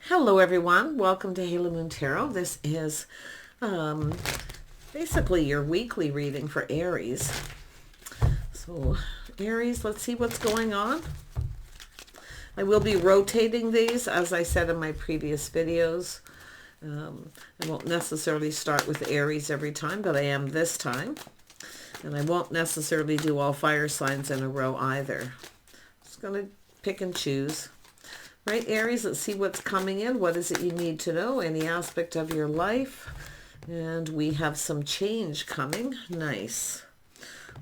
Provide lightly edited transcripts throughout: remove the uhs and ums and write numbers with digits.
Hello everyone, welcome to Halo Moon Tarot. This is basically your weekly reading for Aries. So Aries, let's see what's going on. I will be rotating these, as I said in my previous videos. I won't necessarily start with Aries every time, but I am this time. And I won't necessarily do all fire signs in a row either. Just going to pick and choose. Right, Aries, let's see what's coming in. What is it you need to know? Any aspect of your life. And we have some change coming. Nice.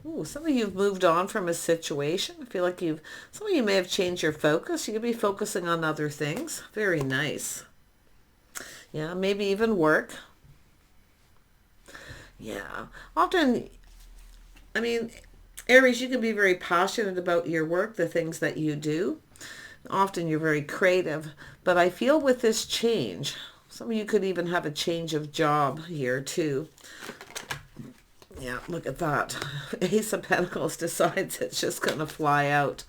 Ooh, some of you have moved on from a situation. I feel like some of you may have changed your focus. You could be focusing on other things. Very nice. Yeah, maybe even work. Yeah. Often, I mean, Aries, you can be very passionate about your work, the things that you do. Often you're very creative, but I feel with this change, some of you could even have a change of job here too. Yeah, look at that. Ace of Pentacles decides it's just going to fly out.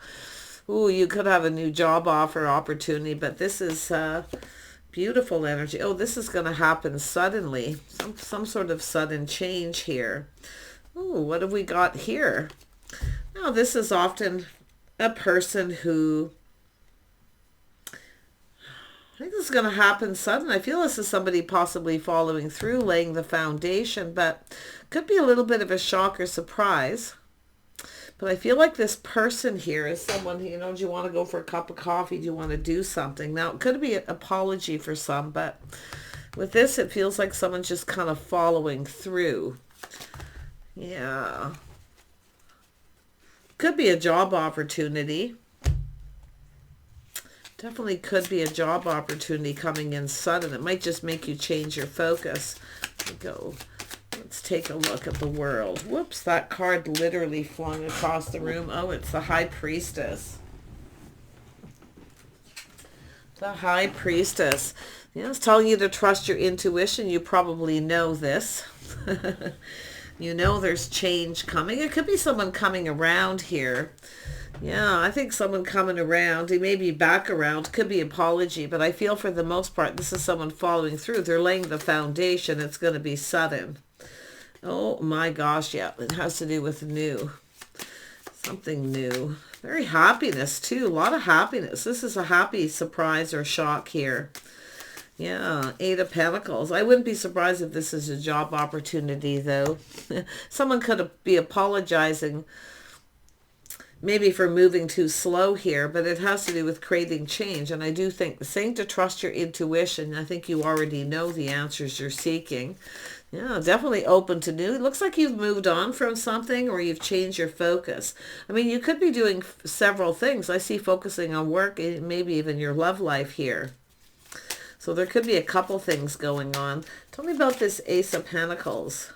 Ooh, you could have a new job offer opportunity, but this is beautiful energy. Oh, this is going to happen suddenly. Some sort of sudden change here. Ooh, what have we got here? Now, this is often a person who, I think this is going to happen sudden. I feel this is somebody possibly following through, laying the foundation, but could be a little bit of a shock or surprise. But I feel like this person here is someone, do you want to go for a cup of coffee? Do you want to do something? Now, it could be an apology for some, but with this, it feels like someone's just kind of following through. Yeah. Could be a job opportunity. Definitely could be a job opportunity coming in sudden. It might just make you change your focus. Let's take a look at the world. Whoops, that card literally flung across the room. Oh, it's the High Priestess. The High Priestess. Yeah, it's telling you to trust your intuition. You probably know this. You know there's change coming. It could be someone coming around here. Yeah, I think someone coming around. He may be back around. Could be apology, but I feel for the most part, this is someone following through. They're laying the foundation. It's going to be sudden. Oh my gosh, yeah. It has to do with new. Something new. Very happiness too. A lot of happiness. This is a happy surprise or shock here. Yeah, Eight of Pentacles. I wouldn't be surprised if this is a job opportunity, though. Someone could be apologizing maybe for moving too slow here, but it has to do with creating change. And I do think saying to trust your intuition, I think you already know the answers you're seeking. Yeah, definitely open to new. It looks like you've moved on from something or you've changed your focus. I mean, you could be doing several things. I see focusing on work, maybe even your love life here. So there could be a couple things going on. Tell me about this Ace of Pentacles.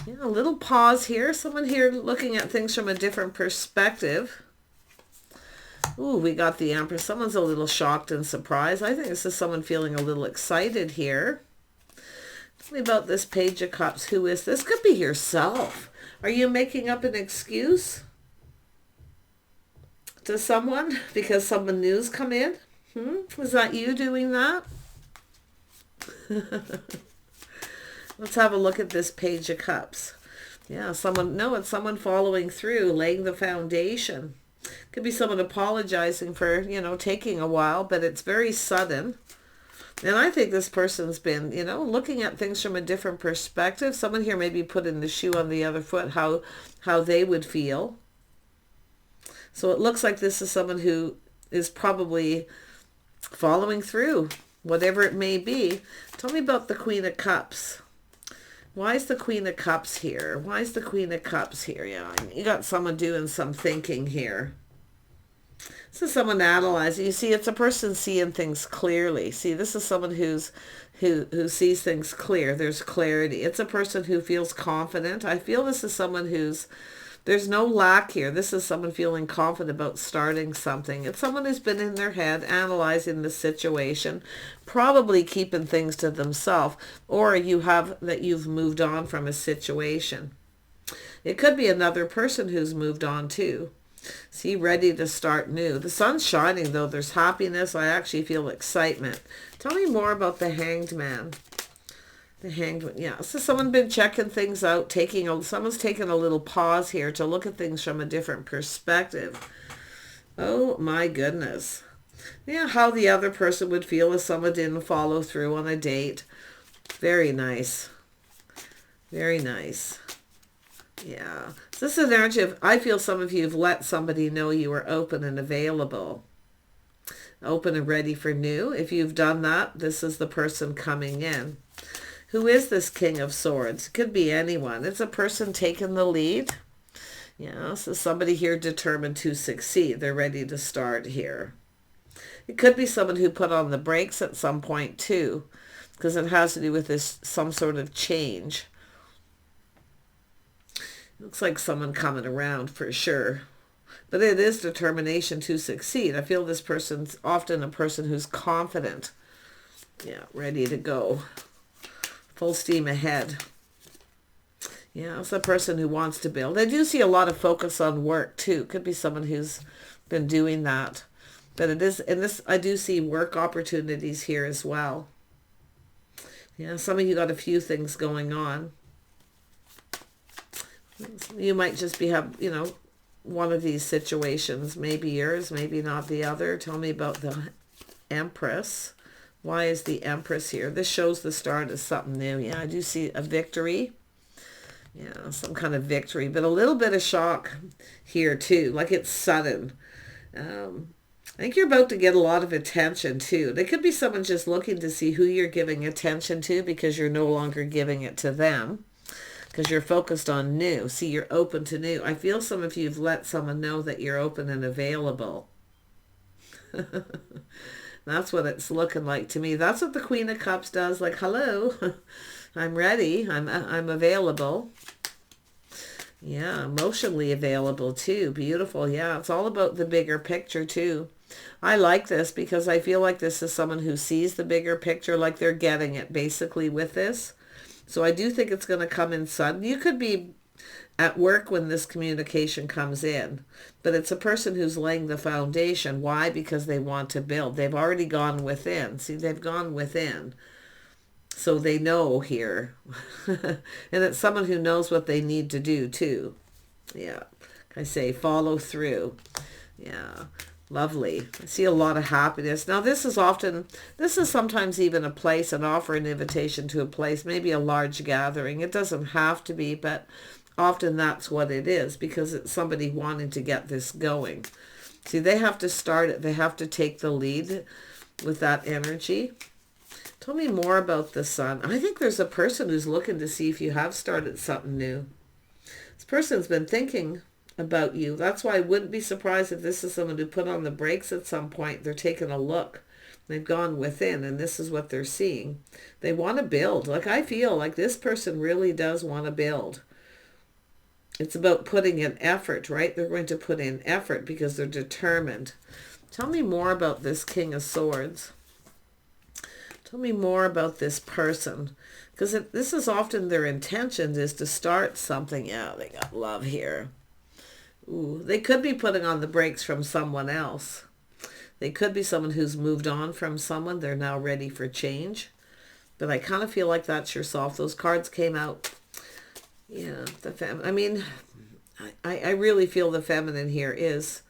Yeah, a little pause here. Someone here looking at things from a different perspective. Ooh, we got the Empress. Someone's a little shocked and surprised. I think this is someone feeling a little excited here. Tell me about this Page of Cups. Who is this? Could be yourself. Are you making up an excuse to someone because someone new's come in? Was that you doing that? Let's have a look at this Page of Cups. Yeah, it's someone following through, laying the foundation. Could be someone apologizing for, taking a while, but it's very sudden. And I think this person's been, looking at things from a different perspective. Someone here maybe putting the shoe on the other foot, how they would feel. So it looks like this is someone who is probably following through, whatever it may be. Tell me about the Queen of Cups. Why is the Queen of Cups here? Why is the Queen of Cups here? Yeah, you got someone doing some thinking here. This is someone analyzing. You see, it's a person seeing things clearly. See, this is someone who sees things clear. There's clarity. It's a person who feels confident. I feel this is someone there's no lack here. This is someone feeling confident about starting something. It's someone who's been in their head analyzing the situation, probably keeping things to themselves, or you've moved on from a situation. It could be another person who's moved on too. See, ready to start new. The sun's shining, though. There's happiness. I actually feel excitement. Tell me more about the Hanged Man. The Hanged One. Yeah, so someone's been checking things out, someone's taken a little pause here to look at things from a different perspective. Oh, my goodness. Yeah, how the other person would feel if someone didn't follow through on a date. Very nice. Very nice. Yeah. So this is an energy of, I feel some of you have let somebody know you are open and available. Open and ready for new. If you've done that, this is the person coming in. Who is this King of Swords? It could be anyone. It's a person taking the lead. Yeah, so somebody here determined to succeed. They're ready to start here. It could be someone who put on the brakes at some point too, because it has to do with this, some sort of change. Looks like someone coming around for sure. But it is determination to succeed. I feel this person's often a person who's confident. Yeah, ready to go. Full steam ahead. Yeah, it's a person who wants to build. I do see a lot of focus on work too. Could be someone who's been doing that. But it is, in this, I do see work opportunities here as well. Yeah, some of you got a few things going on. You might just have, one of these situations. Maybe yours, maybe not the other. Tell me about the Empress. Why is the Empress here? This shows the start of something new. Yeah, I do see a victory. Yeah, some kind of victory. But a little bit of shock here too. Like it's sudden. I think you're about to get a lot of attention too. There could be someone just looking to see who you're giving attention to because you're no longer giving it to them. Because you're focused on new. See, you're open to new. I feel some of you have let someone know that you're open and available. That's what it's looking like to me. That's what the Queen of Cups does. Like, hello, I'm ready. I'm available. Yeah, emotionally available too. Beautiful. Yeah, it's all about the bigger picture too. I like this because I feel like this is someone who sees the bigger picture, like they're getting it basically with this. So I do think it's going to come in sudden. You could be at work when this communication comes in, but it's a person who's laying the foundation. Why? Because they want to build. They've already gone within. See, they've gone within. So they know here. And it's someone who knows what they need to do too. Yeah. I say follow through. Yeah. Lovely. I see a lot of happiness. Now this is sometimes even a place, an offer, an invitation to a place, maybe a large gathering. It doesn't have to be, but often that's what it is because it's somebody wanting to get this going. See, they have to start it. They have to take the lead with that energy. Tell me more about the Sun. I think there's a person who's looking to see if you have started something new. This person's been thinking about you. That's why I wouldn't be surprised if this is someone who put on the brakes at some point. They're taking a look. They've gone within and this is what they're seeing. They want to build. Like I feel like this person really does want to build. It's about putting in effort, right? They're going to put in effort because they're determined. Tell me more about this King of Swords. Tell me more about this person. Because this is often their intention is to start something. Yeah, they got love here. Ooh, they could be putting on the brakes from someone else. They could be someone who's moved on from someone. They're now ready for change. But I kind of feel like that's yourself. Those cards came out. Yeah, the feminine. I mean, I really feel the feminine here is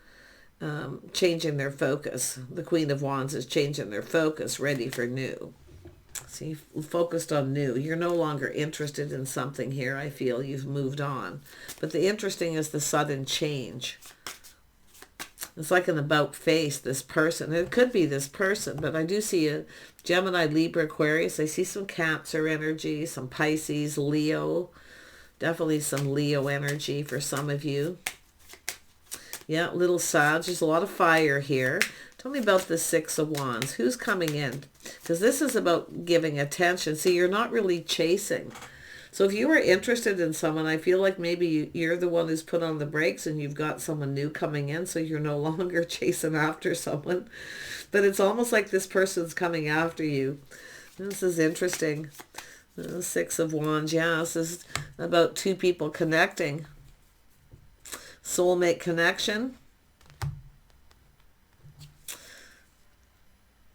changing their focus. The Queen of Wands is changing their focus, ready for new. See, focused on new. You're no longer interested in something here. I feel you've moved on. But the interesting is the sudden change. It's like an about face, this person. It could be this person, but I do see a Gemini, Libra, Aquarius. I see some Cancer energy, some Pisces, Leo. Definitely some Leo energy for some of you. Yeah, little Sag. There's a lot of fire here. Tell me about the Six of Wands. Who's coming in? Because this is about giving attention. See, you're not really chasing. So if you were interested in someone, I feel like maybe you're the one who's put on the brakes and you've got someone new coming in, so you're no longer chasing after someone. But it's almost like this person's coming after you. This is interesting. The Six of Wands. Yeah, this is about two people connecting. Soulmate connection.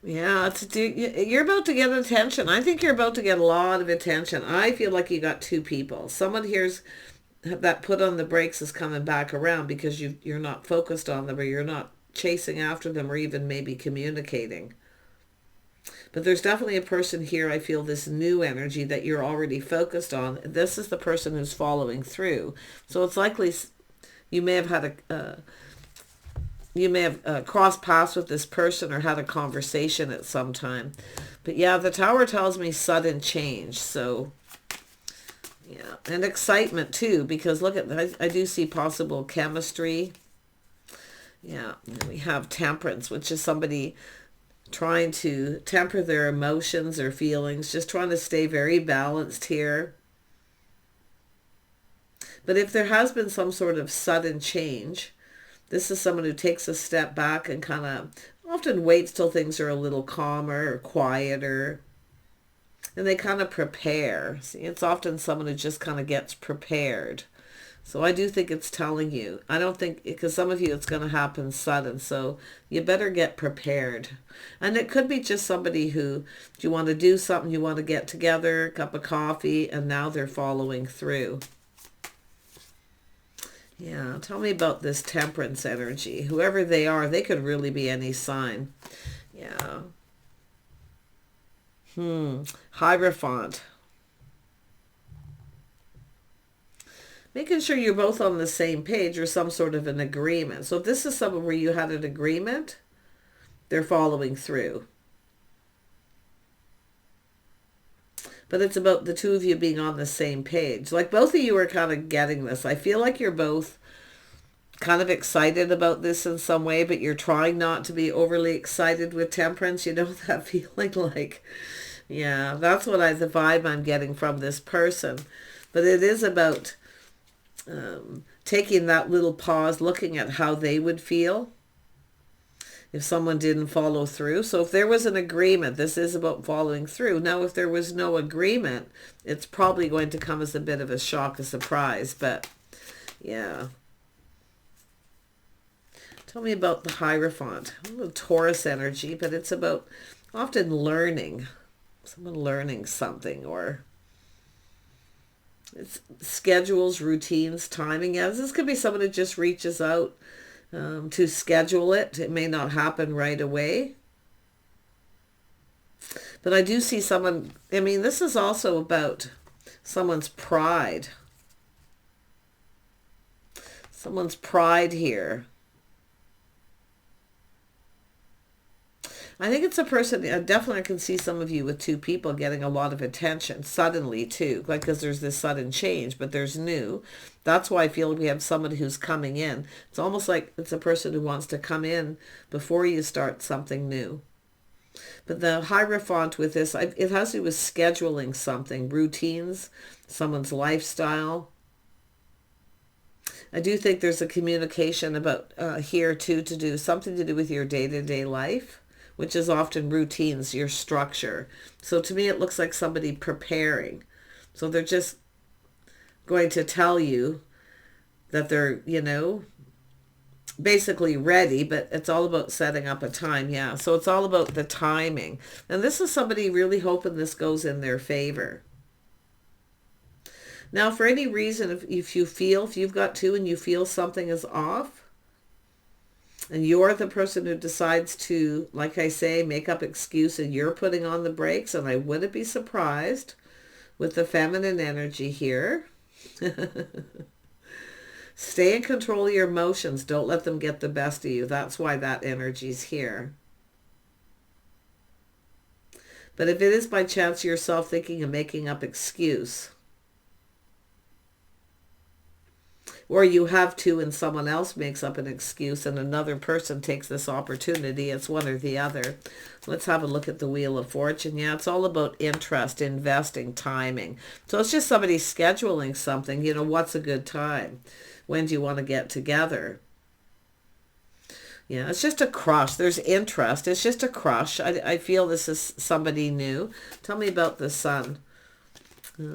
Yeah, you're about to get attention. I think you're about to get a lot of attention. I feel like you got two people. Someone here's that put on the brakes is coming back around because you're not focused on them, or you're not chasing after them, or even maybe communicating. But there's definitely a person here, I feel this new energy that you're already focused on. This is the person who's following through. So it's likely you may have had crossed paths with this person or had a conversation at some time. But yeah, the Tower tells me sudden change. So yeah, and excitement too, because look at, I do see possible chemistry. Yeah, and we have Temperance, which is somebody trying to temper their emotions or feelings, just trying to stay very balanced here. But if there has been some sort of sudden change, this is someone who takes a step back and kind of often waits till things are a little calmer or quieter. And they kind of prepare. See, it's often someone who just kind of gets prepared. So I do think it's telling you. I don't think, because some of you it's going to happen sudden. So you better get prepared. And it could be just somebody who, you want to do something, you want to get together, a cup of coffee, and now they're following through. Yeah, tell me about this Temperance energy. Whoever they are, they could really be any sign. Yeah. Hierophant. Making sure you're both on the same page or some sort of an agreement. So if this is someone where you had an agreement, they're following through. But it's about the two of you being on the same page. Like both of you are kind of getting this. I feel like you're both kind of excited about this in some way, but you're trying not to be overly excited with Temperance. You know that feeling like, yeah, that's what the vibe I'm getting from this person. But it is about taking that little pause, looking at how they would feel if someone didn't follow through. So if there was an agreement, this is about following through. Now, if there was no agreement, it's probably going to come as a bit of a shock, a surprise. But yeah. Tell me about the Hierophant. A little Taurus energy, but it's about often learning. Someone learning something, or it's schedules, routines, timing. Yeah, this could be someone who just reaches out to schedule it. It may not happen right away. But I do see someone, I mean, this is also about someone's pride. Someone's pride here. I think it's a person, definitely I can see some of you with two people getting a lot of attention suddenly too, like because there's this sudden change, but there's new. That's why I feel we have somebody who's coming in. It's almost like it's a person who wants to come in before you start something new. But the Hierophant with this, it has to do with scheduling something, routines, someone's lifestyle. I do think there's a communication about here too, to do something to do with your day-to-day life, which is often routines, your structure. So to me, it looks like somebody preparing. So they're just going to tell you that they're, basically ready, but it's all about setting up a time. Yeah. So it's all about the timing. And this is somebody really hoping this goes in their favor. Now, for any reason, if you've got two and you feel something is off, and you're the person who decides to, like I say, make up excuse, and you're putting on the brakes, and I wouldn't be surprised with the feminine energy here. Stay in control of your emotions. Don't let them get the best of you. That's why that energy's here. But if it is by chance yourself thinking of making up excuse, or you have to and someone else makes up an excuse and another person takes this opportunity, it's one or the other. Let's have a look at the Wheel of Fortune. Yeah, it's all about interest, investing, timing. So it's just somebody scheduling something. What's a good time? When do you want to get together? Yeah, it's just a crush. There's interest. It's just a crush. I feel this is somebody new. Tell me about the Sun.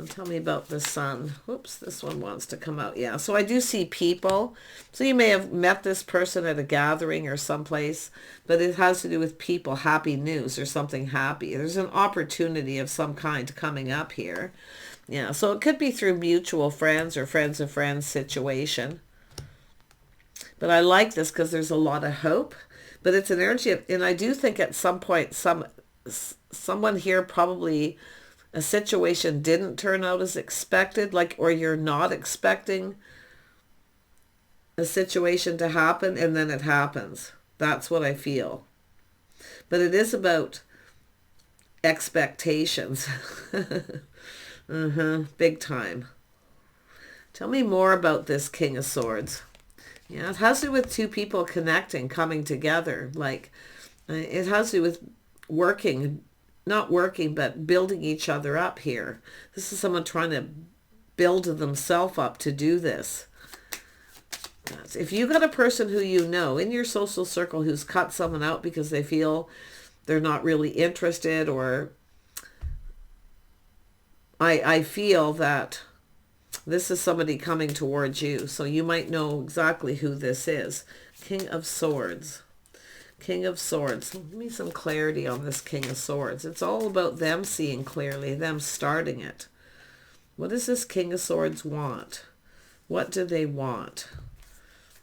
Tell me about the sun. Whoops, this one wants to come out. Yeah, so I do see people. So you may have met this person at a gathering or someplace, but it has to do with people, happy news or something happy. There's an opportunity of some kind coming up here. Yeah, so it could be through mutual friends or friends of friends situation. But I like this because there's a lot of hope. But it's an energy of, and I do think at some point someone here probably a situation didn't turn out as expected, like, or you're not expecting a situation to happen and then it happens. That's what I feel. But it is about expectations. Big time. Tell me more about this King of Swords. Yeah, it has to do with two people connecting, coming together. Like, it has to do with working, not working, but building each other up here. This is someone trying to build themselves up to do this. If you got a person who you know in your social circle who's cut someone out because they feel they're not really interested, or I feel that this is somebody coming towards you. So you might know exactly who this is. King of Swords. King of Swords. Give me some clarity on this King of Swords. It's all about them seeing clearly, them starting it. What does this King of Swords want? What do they want?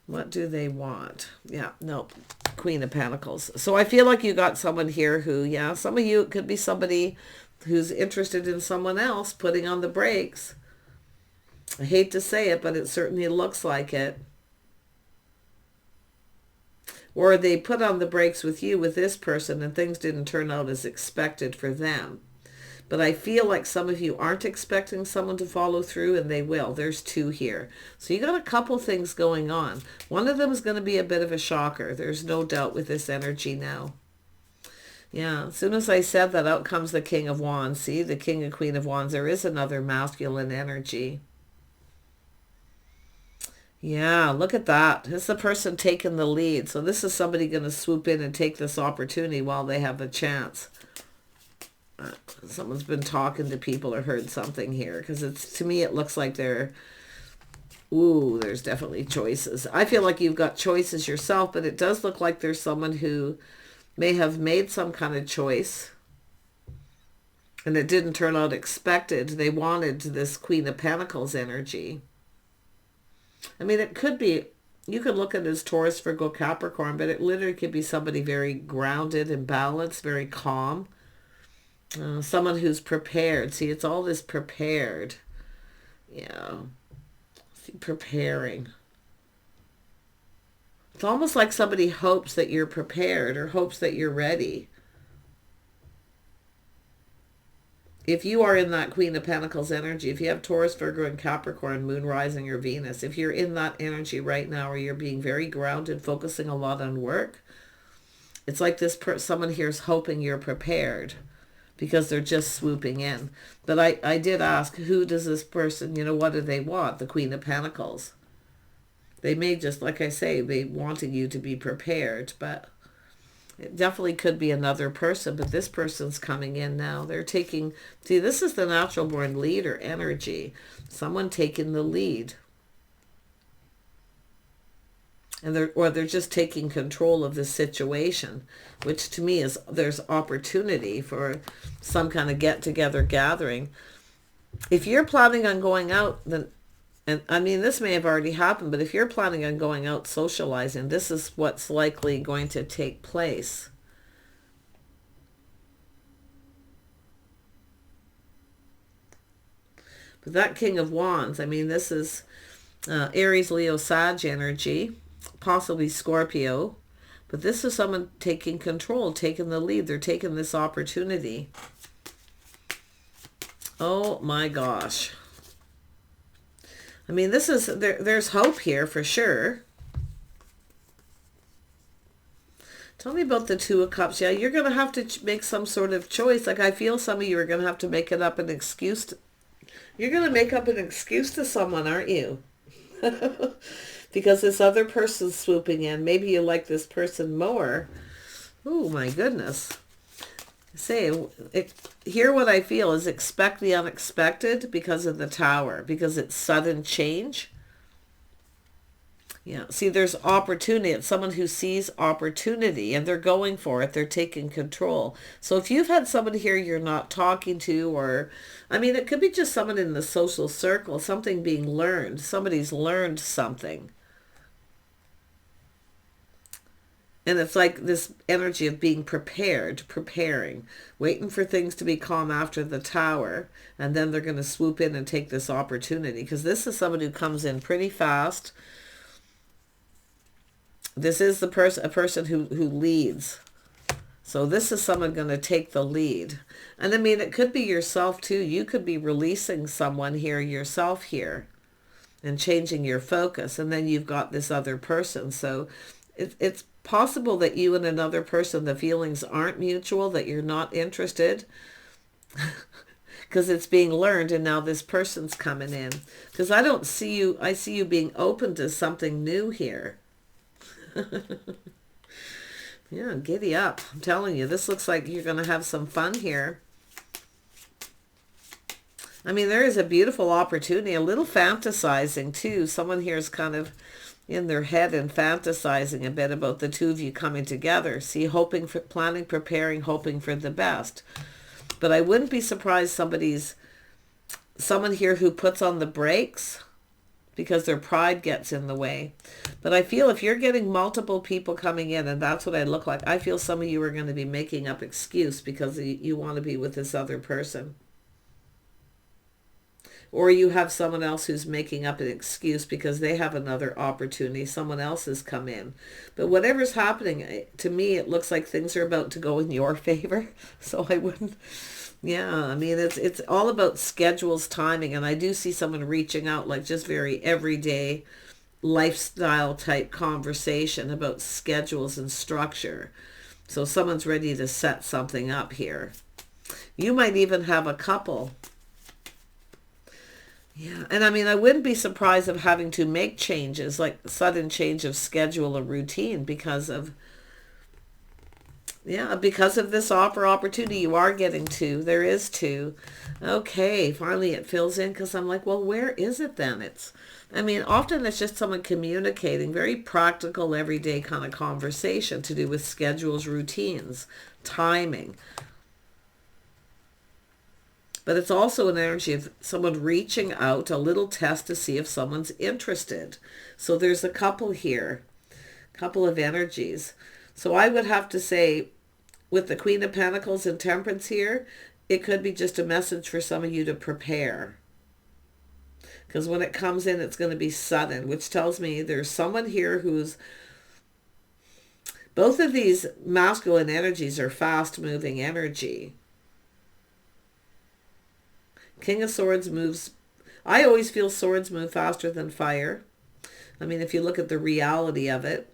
What do they want? Yeah, nope. Queen of Pentacles. So I feel like you got someone here who, yeah, some of you, it could be somebody who's interested in someone else, putting on the brakes. I hate to say it, but it certainly looks like it. Or they put on the brakes with you, with this person, and things didn't turn out as expected for them. But I feel like some of you aren't expecting someone to follow through, and they will. There's two here. So you got a couple things going on. One of them is going to be a bit of a shocker. There's no doubt with this energy now. Yeah, as soon as I said that, out comes the King of Wands. See, the King and Queen of Wands. There is another masculine energy. Yeah, look at that. It's the person taking the lead. So this is somebody going to swoop in and take this opportunity while they have a chance. Someone's been talking to people or heard something here, because it's, to me, it looks like they're, ooh, there's definitely choices. I feel like you've got choices yourself, but it does look like there's someone who may have made some kind of choice and it didn't turn out expected. They wanted this Queen of Pentacles energy. I mean, it could be, you could look at it as Taurus, Virgo, Capricorn, but it literally could be somebody very grounded and balanced, very calm. Someone who's prepared. See, it's all this prepared. Yeah. See, preparing. It's almost like somebody hopes that you're prepared or hopes that you're ready. If you are in that Queen of Pentacles energy, if you have Taurus, Virgo, and Capricorn, Moon, Rising, or Venus, if you're in that energy right now, or you're being very grounded, focusing a lot on work, it's like this someone here is hoping you're prepared because they're just swooping in. But I did ask, who does this person, what do they want? The Queen of Pentacles. They may just, like I say, be wanting you to be prepared, but it definitely could be another person, but this person's coming in now. They're taking, see, this is the natural born leader energy. Someone taking the lead. And they're just taking control of the situation, which to me is, there's opportunity for some kind of get-together gathering. If you're planning on going out, then, and I mean, this may have already happened, but if you're planning on going out socializing, this is what's likely going to take place. But that King of Wands, I mean, this is Aries, Leo, Sag energy, possibly Scorpio. But this is someone taking control, taking the lead. They're taking this opportunity. Oh my gosh. I mean, this is, there's hope here for sure. Tell me about the Two of Cups. Yeah, you're going to have to make some sort of choice. Like, I feel some of you are going to have to make it up an excuse. You're going to make up an excuse to someone, aren't you? Because this other person's swooping in. Maybe you like this person more. Oh, my goodness. Here what I feel is expect the unexpected because of the Tower, because it's sudden change. Yeah, see, there's opportunity. It's someone who sees opportunity and they're going for it. They're taking control. So if you've had somebody here you're not talking to, or, I mean, it could be just someone in the social circle, something being learned. Somebody's learned something. And it's like this energy of being prepared, preparing, waiting for things to be calm after the Tower. And then they're going to swoop in and take this opportunity. Because this is someone who comes in pretty fast. This is a person who leads. So this is someone going to take the lead. And I mean, it could be yourself too. You could be releasing someone here yourself here and changing your focus. And then you've got this other person. So it's possible that you and another person, the feelings aren't mutual, that you're not interested because it's being learned, and now this person's coming in. Because I don't see you, I see you being open to something new here. Yeah, giddy up. I'm telling you, this looks like you're going to have some fun here. I mean, there is a beautiful opportunity, a little fantasizing too. Someone here is kind of in their head and fantasizing a bit about the two of you coming together. See, hoping for, planning, preparing, hoping for the best. But I wouldn't be surprised someone here who puts on the brakes because their pride gets in the way. But I feel if you're getting multiple people coming in, and that's what I look like, I feel some of you are going to be making up excuse because you want to be with this other person. Or you have someone else who's making up an excuse because they have another opportunity. Someone else has come in. But whatever's happening, to me, it looks like things are about to go in your favor. So I wouldn't... Yeah, I mean, it's all about schedules, timing. And I do see someone reaching out, like just very everyday lifestyle type conversation about schedules and structure. So someone's ready to set something up here. You might even have a couple. Yeah, and I mean, I wouldn't be surprised of having to make changes, like sudden change of schedule or routine because of this opportunity. You are getting two. There is two. Okay, finally it fills in because I'm like, well, where is it then? I mean, often it's just someone communicating, very practical, everyday kind of conversation to do with schedules, routines, timing. But it's also an energy of someone reaching out, a little test to see if someone's interested. So there's a couple here, couple of energies. So I would have to say, with the Queen of Pentacles and Temperance here, it could be just a message for some of you to prepare. Because when it comes in, it's going to be sudden, which tells me there's someone here who's... Both of these masculine energies are fast-moving energy. King of Swords moves... I always feel swords move faster than fire. I mean, if you look at the reality of it.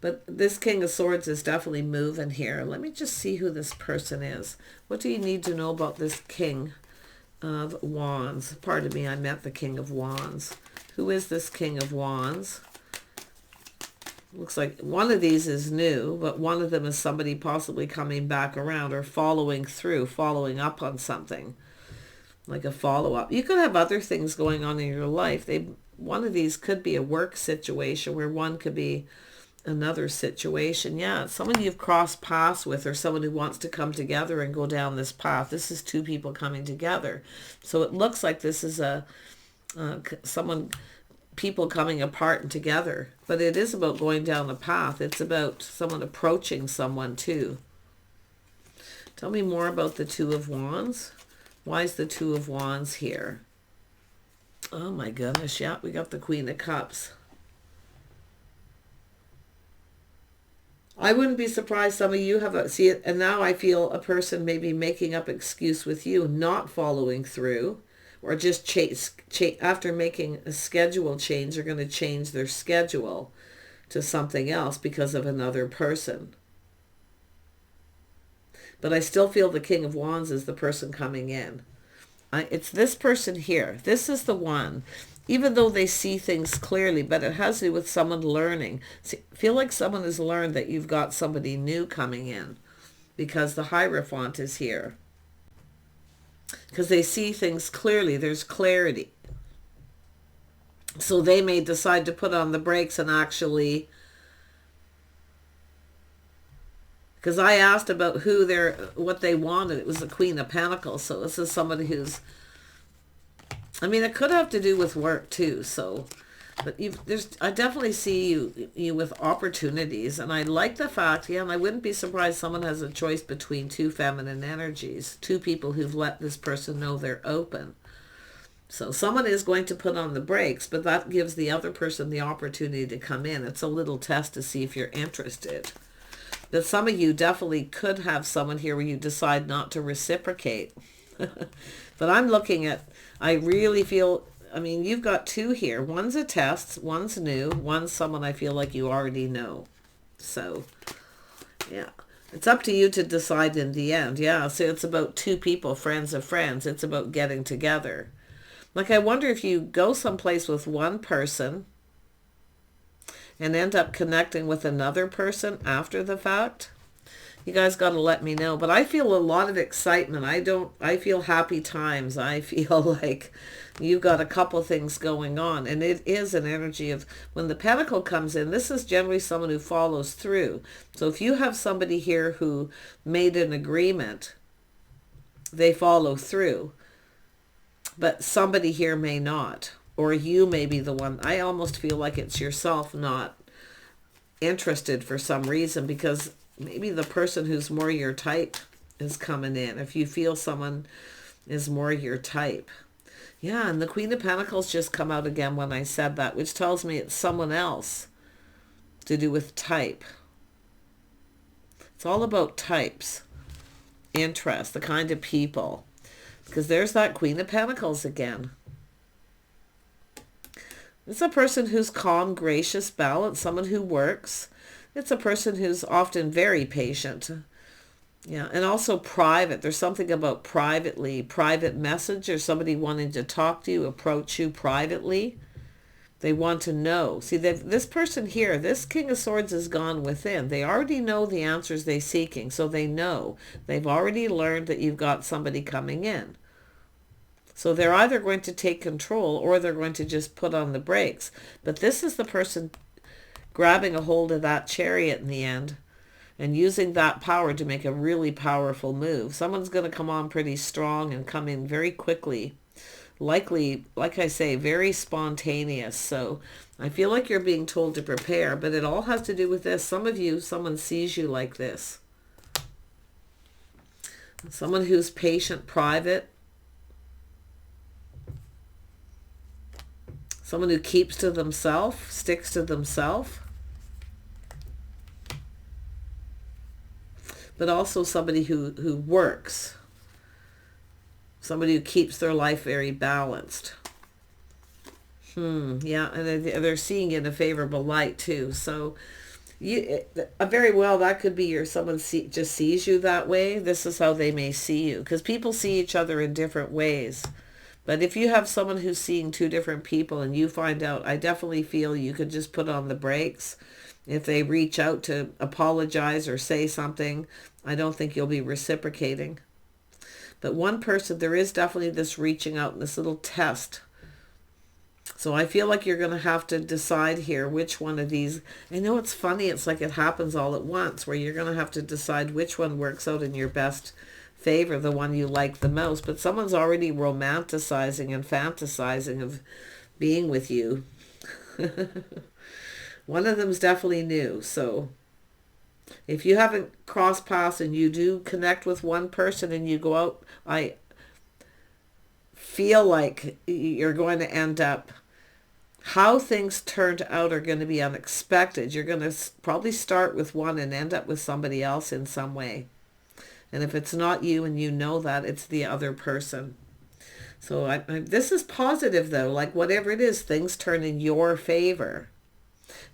But this King of Swords is definitely moving here. Let me just see who this person is. What do you need to know about this King of Wands? Pardon me, I meant the King of Wands. Who is this King of Wands? Looks like one of these is new, but one of them is somebody possibly coming back around or following through, following up on something, like a follow-up. You could have other things going on in your life. One of these could be a work situation where one could be another situation. Yeah, someone you've crossed paths with or someone who wants to come together and go down this path. This is two people coming together. So it looks like this is people coming apart and together. But it is about going down a path. It's about someone approaching someone too. Tell me more about the Two of Wands. Why is the Two of Wands here? Oh my goodness, yeah, we got the Queen of Cups. I wouldn't be surprised some of you have see it, and now I feel a person maybe making up excuse with you, not following through, or just after making a schedule change, they're going to change their schedule to something else because of another person. But I still feel the King of Wands is the person coming in. It's this person here. This is the one. even though they see things clearly, but it has to do with someone learning. See, feel like someone has learned that you've got somebody new coming in because the Hierophant is here. Because they see things clearly. There's clarity. So they may decide to put on the brakes and actually... Because I asked about what they wanted. It was the Queen of Pentacles. So this is somebody who's... I mean, it could have to do with work too. So, but I definitely see you with opportunities, and I like the fact, yeah, and I wouldn't be surprised someone has a choice between two feminine energies, two people who've let this person know they're open. So someone is going to put on the brakes, but that gives the other person the opportunity to come in. It's a little test to see if you're interested. But some of you definitely could have someone here where you decide not to reciprocate. But I'm looking at, I really feel, I mean, you've got two here. One's a test, one's new, one's someone I feel like you already know. So, yeah. It's up to you to decide in the end. Yeah, so it's about two people, friends of friends. It's about getting together. Like, I wonder if you go someplace with one person and end up connecting with another person after the fact. You guys got to let me know. But I feel a lot of excitement. I feel happy times. I feel like you've got a couple things going on. And it is an energy of, when the Pentacle comes in, this is generally someone who follows through. So if you have somebody here who made an agreement, they follow through. But somebody here may not. Or you may be the one. I almost feel like it's yourself not interested for some reason, because maybe the person who's more your type is coming in. If you feel someone is more your type. Yeah, and the Queen of Pentacles just come out again when I said that, which tells me it's someone else to do with type. It's all about types, interest, the kind of people. Because there's that Queen of Pentacles again. It's a person who's calm, gracious, balanced, someone who works. It's a person who's often very patient. Yeah, and also private. There's something about private message, or somebody wanting to talk to you, approach you privately. They want to know. See, this person here, this King of Swords has gone within. They already know the answers they're seeking, so they know. They've already learned that you've got somebody coming in. So they're either going to take control or they're going to just put on the brakes. But this is the person grabbing a hold of that Chariot in the end and using that power to make a really powerful move. Someone's going to come on pretty strong and come in very quickly. Likely, like I say, very spontaneous. So I feel like you're being told to prepare, but it all has to do with this. Some of you, someone sees you like this. Someone who's patient, private. Someone who keeps to themselves, sticks to themselves. But also somebody who works. Somebody who keeps their life very balanced. Yeah, and they're seeing it in a favorable light too. So very well, that could be someone just sees you that way. This is how they may see you. Because people see each other in different ways. But if you have someone who's seeing two different people and you find out, I definitely feel you could just put on the brakes. If they reach out to apologize or say something, I don't think you'll be reciprocating. But one person, there is definitely this reaching out and this little test. So I feel like you're going to have to decide here which one of these. I know it's funny. It's like it happens all at once, where you're going to have to decide which one works out in your best favor, the one you like the most. But someone's already romanticizing and fantasizing of being with you. One of them's definitely new. So if you haven't crossed paths and you do connect with one person and you go out, I feel like you're going to end up, how things turned out are going to be unexpected. You're going to probably start with one and end up with somebody else in some way. And if it's not you and you know that, it's the other person. So this is positive though. Like whatever it is, things turn in your favor.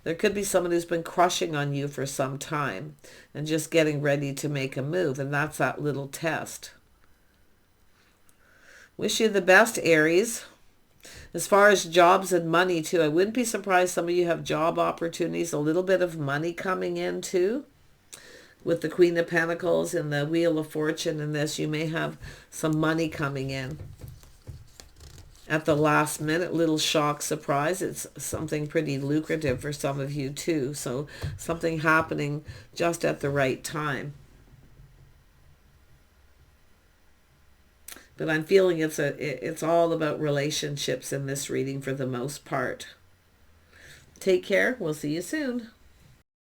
There could be someone who's been crushing on you for some time and just getting ready to make a move. And that's that little test. Wish you the best, Aries. As far as jobs and money too, I wouldn't be surprised some of you have job opportunities, a little bit of money coming in too. With the Queen of Pentacles and the Wheel of Fortune in this, you may have some money coming in. At the last minute, little shock surprise. It's something pretty lucrative for some of you too. So something happening just at the right time. But I'm feeling it's all about relationships in this reading for the most part. Take care. We'll see you soon.